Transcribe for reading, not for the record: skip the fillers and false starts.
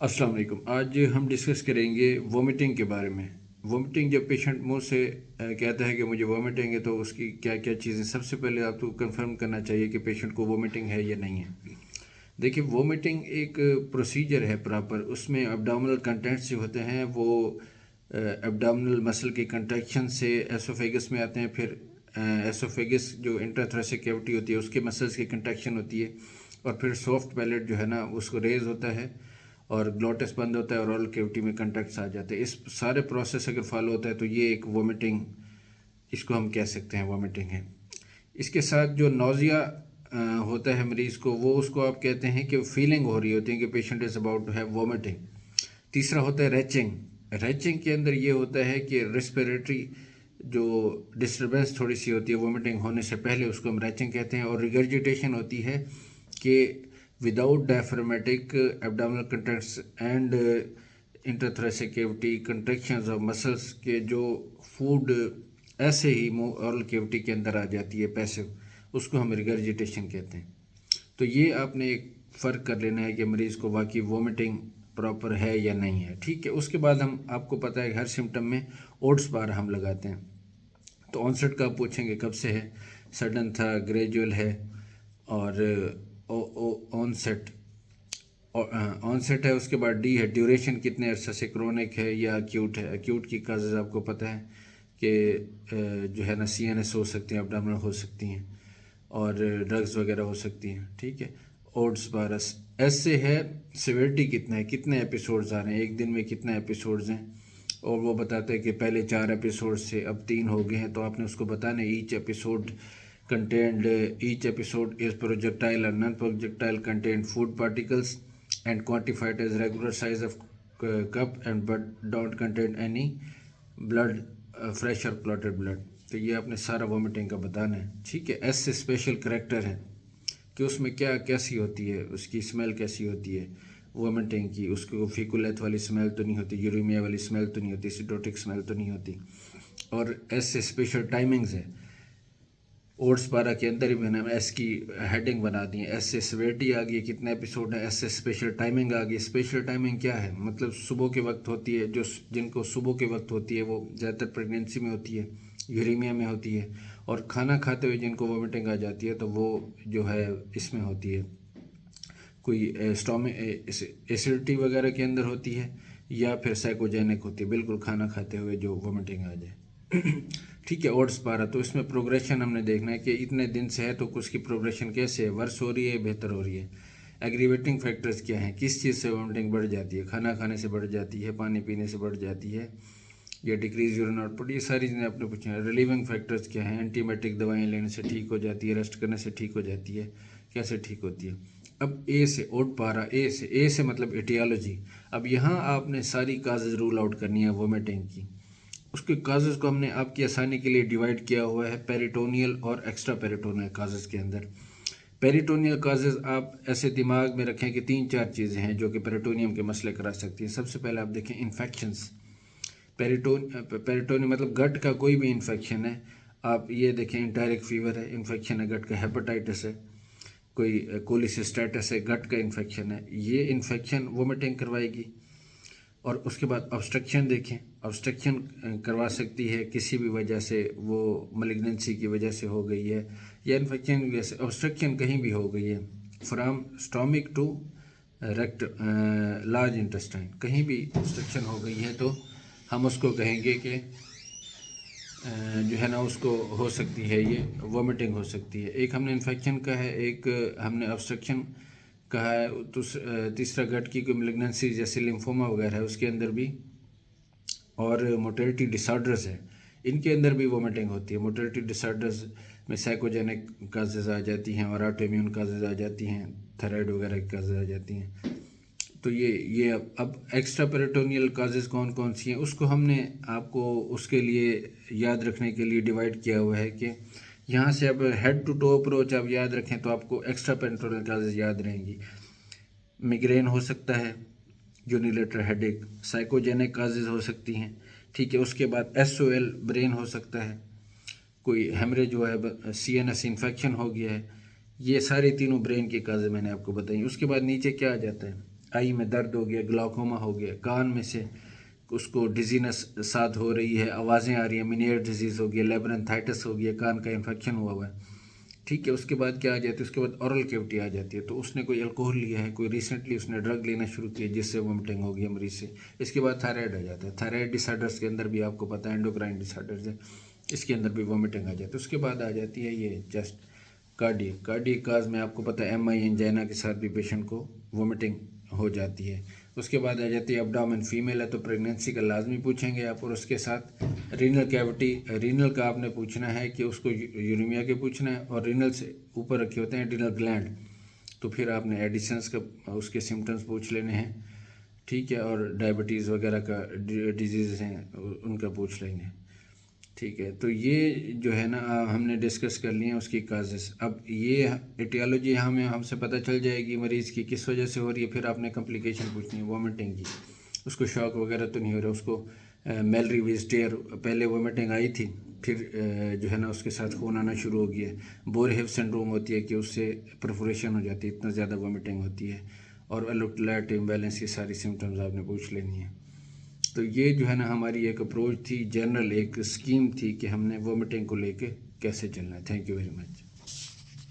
अस्सलाम वालेकुम। आज हम डिस्कस करेंगे वोमिटिंग के बारे में। वोमिटिंग जब पेशेंट मुंह से कहता है कि मुझे वोमिटिंग है, तो उसकी क्या क्या चीज़ें सबसे पहले आपको कंफर्म करना चाहिए कि पेशेंट को वोमिटिंग है या नहीं है। देखिए, वोमिटिंग एक प्रोसीजर है प्रॉपर। उसमें एब्डोमिनल कंटेंट्स जो होते हैं वो एब्डोमिनल मसल की कंट्रैक्शन से एसोफेगस में आते हैं। फिर एसोफेगस जो इंट्राथोरेसिक कैविटी होती है उसके मसल्स की कंट्रैक्शन होती है, और फिर सॉफ्ट पैलेट जो है ना उसको रेज होता है और ग्लोटिस बंद होता है और ओरल कैविटी में कंटैक्ट्स आ जाते हैं। इस सारे प्रोसेस अगर फॉलो होता है तो ये एक वोमिटिंग, इसको हम कह सकते हैं वोमिटिंग है। इसके साथ जो नोज़िया होता है मरीज़ को, वो उसको आप कहते हैं कि फीलिंग हो रही होती है कि patient is about to have vomiting. तीसरा होता है रैचिंग। रैचिंग के अंदर ये होता है कि रेस्पिरेटरी जो डिस्टर्बेंस थोड़ी सी होती है वोमिटिंग होने से पहले, उसको हम रैचिंग कहते हैं। और रिगर्जिटेशन होती है कि without diaphragmatic abdominal contracts and intrathoracic cavity contractions of muscles के जो फूड ऐसे ही ओरल कैविटी के अंदर आ जाती है पैसिव, उसको हम रिगर्जिटेशन कहते हैं। तो ये आपने एक फ़र्क कर लेना है कि मरीज़ को वाकई वोमिटिंग प्रॉपर है या नहीं है। ठीक है, उसके बाद हम, आपको पता है हर सिम्टम में ओट्स बार हम लगाते हैं। तो ऑनसेट का आप पूछेंगे कब से है, सडन था, ग्रेजुअल है, और ऑनसेट ऑनसेट है। उसके बाद डी है, ड्यूरेशन कितने अरसा से, क्रोनिक है या अक्यूट है। अक्यूट की काजेज़ आपको पता है कि जो है ना CNS हो सकती हैं, एब्डोमिनल हो सकती हैं, और ड्रग्स वगैरह हो सकती हैं। ठीक है, ओट्स बारस। एस से है सिविरिटी कितना है, कितने एपिसोड्स आ रहे हैं, एक दिन में कितने एपिसोड्स हैं, और वो बताते हैं कि पहले 4 एपिसोड से अब 3 हो गए हैं। तो आपने उसको बताना each episode contend, each episode is projectile और non projectile content food particles and quantified as regular size of cup and but don't contain any blood, fresh or clotted blood। तो ये आपने सारा वोमिटिंग का बताना है। ठीक है, एस से स्पेशल करेक्टर है कि उसमें क्या कैसी होती है, उसकी स्मेल कैसी होती है वोमिटिंग की, उसको फीकुलेथ वाली स्मेल तो नहीं होती, यूरीमिया वाली स्मेल तो नहीं होती, सिटोटिक स्मेल तो नहीं होती। और एस से स्पेशल टाइमिंग्स है। ओट्स पारा के अंदर ही मैंने एस की हेडिंग बना दी है। एस से सिविरिटी आ गई, कितने एपिसोड है। एस से स्पेशल टाइमिंग आ गई। स्पेशल टाइमिंग क्या है, मतलब सुबह के वक्त होती है, जो जिनको सुबह के वक्त होती है वो ज़्यादातर प्रेगनेंसी में होती है, यूरीमिया में होती है। और खाना खाते हुए जिनको वोमिटिंग आ जाती है तो वो जो है इसमें होती है, कोई स्टोमिक एसिडिटी वगैरह के अंदर होती है, या फिर साइकोजेनिक होती है, बिल्कुल खाना खाते हुए जो वोमिटिंग आ जाए। ठीक है, ओट्स पारा। तो इसमें प्रोग्रेशन हमने देखना है कि इतने दिन से है तो उसकी प्रोग्रेशन कैसे है, वर्स हो रही है, बेहतर हो रही है। एग्रीवेटिंग फैक्टर्स क्या हैं, किस चीज़ से वोमिटिंग बढ़ जाती है, खाना खाने से बढ़ जाती है, पानी पीने से बढ़ जाती है, या डिक्रीज यूरिन आउटपुट, ये सारी चीज़ें आपने पूछी हैं। रिलीविंग फैक्टर्स क्या हैं, एंटीबायोटिक दवाएं लेने से ठीक हो जाती है, रेस्ट करने से ठीक हो जाती है, कैसे ठीक होती है। अब ए से ओट पारा, ए से मतलब एटियोलॉजी। अब यहाँ आपने सारी काजेज रूल आउट करनी है वोमिटिंग की। उसके काजेज़ को हमने आपकी आसानी के लिए डिवाइड किया हुआ है पेरिटोनियल और एक्स्ट्रा पेरिटोनियल काजेज़ के अंदर। पेरिटोनियल काजेज़ आप ऐसे दिमाग में रखें कि 3-4 चीज़ें हैं जो कि पेरिटोनियम के मसले करा सकती हैं। सबसे पहले आप देखें इन्फेक्शंस। पेरिटोनियम मतलब गट का कोई भी इन्फेक्शन है। आप ये देखें, इंटायरिक फीवर है, इन्फेक्शन है गट का, हेपेटाइटिस है, कोई कोलिसिस्टाइटिस है, गट का इन्फेक्शन है, ये इन्फेक्शन वोमिटिंग करवाएगी। और उसके बाद ऑब्स्ट्रक्शन देखें, ऑब्स्ट्रक्शन करवा सकती है किसी भी वजह से, वो मलिग्नेंसी की वजह से हो गई है या इन्फेक्शन की वजह से ऑब्स्ट्रक्शन कहीं भी हो गई है, from stomach to rectum large intestine, कहीं भी ऑब्स्ट्रक्शन हो गई है तो हम उसको कहेंगे कि जो है ना उसको हो सकती है, ये वोमिटिंग हो सकती है। एक हमने इन्फेक्शन का है, एक हमने ऑब्स्ट्रक्शन कहा है, तो तीसरा गट की कोई मेलिग्नेंसी जैसे लिम्फोमा वगैरह है उसके अंदर भी, और मोटिलिटी डिसऑर्डर्स है, इनके अंदर भी वोमिटिंग होती है। मोटिलिटी डिसऑर्डर्स में साइकोजेनिक काजेज आ जाती हैं और ऑटो इम्यून काजेज आ जाती हैं, थायराइड वगैरह की काजेज आ जाती हैं। तो ये अब एक्स्ट्रा पेरिटोनियल काजेज़ कौन कौन सी हैं उसको हमने आपको उसके लिए याद रखने के लिए डिवाइड किया हुआ है कि यहाँ से अब हेड टू टो अप्रोच आप याद रखें तो आपको एक्स्ट्रा पेरिटोनियल काजेज़ याद रहेंगी। मिग्रेन हो सकता है, यूनिलेटरल हेडेक, साइकोजेनिक काजेज़ हो सकती हैं। ठीक है, उसके बाद SOL ब्रेन हो सकता है, कोई हेमरेज जो है, CNS इन्फेक्शन हो गया है। ये सारी तीनों ब्रेन की काजेज़ मैंने आपको बताई। उसके बाद नीचे क्या आ जाता है, आई में दर्द हो गया, ग्लाउकोमा हो गया, कान में से उसको डिजीनेस साथ हो रही है, आवाज़ें आ रही हैं, मिनियर डिजीज़ हो गया, लेब्रेंथाइटिस हो गया, कान का इन्फेक्शन हुआ है, ठीक है। उसके बाद क्या आ जाती है, उसके बाद ओरल कैविटी आ जाती है। तो उसने कोई अल्कोहल लिया है, कोई रिसेंटली उसने ड्रग लेना शुरू किया जिससे वोमिटिंग हो गई मरीज से। इसके बाद थायराइड आ जाता है। थायराइड डिसऑर्डर्स के अंदर भी आपको पता है एंडोक्राइन डिसऑर्डर्स है, इसके अंदर भी वोमिटिंग आ जाती है। उसके बाद आ जाती है ये चेस्ट कार्डियक काज में आपको पता है MI एंजाइना के साथ भी पेशेंट को वोमिटिंग हो जाती है। उसके बाद आ जाती है एब्डोमेन, फीमेल है तो प्रेगनेंसी का लाजमी पूछेंगे आप। और उसके साथ रीनल कैविटी, रीनल का आपने पूछना है कि उसको यूरेमिया के पूछना है, और रीनल से ऊपर रखे होते हैं एड्रिनल ग्लैंड, तो फिर आपने एडिशंस का उसके सिम्टम्स पूछ लेने हैं, ठीक है। और डायबिटीज़ वगैरह का डिजीज़ हैं उनका पूछ लेंगे, ठीक है। तो ये जो है ना हमने डिस्कस कर लिए हैं उसकी काजेस। अब ये एटियोलॉजी हमें हमसे पता चल जाएगी मरीज़ की किस वजह से हो रही है। फिर आपने कम्प्लिकेशन पूछनी है वोमिटिंग की, उसको शॉक वगैरह तो नहीं हो रहा, उसको मेलरी विस्टियर पहले वोमिटिंग आई थी, फिर जो है ना उसके साथ खून आना शुरू हो गया। बोरहेव सिंड्रोम होती है कि उससे परफोरेशन हो जाती है, इतना ज़्यादा वोमिटिंग होती है। और इलेक्ट्रोलाइट इम्बैलेंस, ये सारी सिम्टम्स आपने पूछ लेनी है। तो ये जो है ना हमारी एक अप्रोच थी, जनरल एक स्कीम थी कि हमने वोमिटिंग को लेके कैसे चलना है। Thank you very much.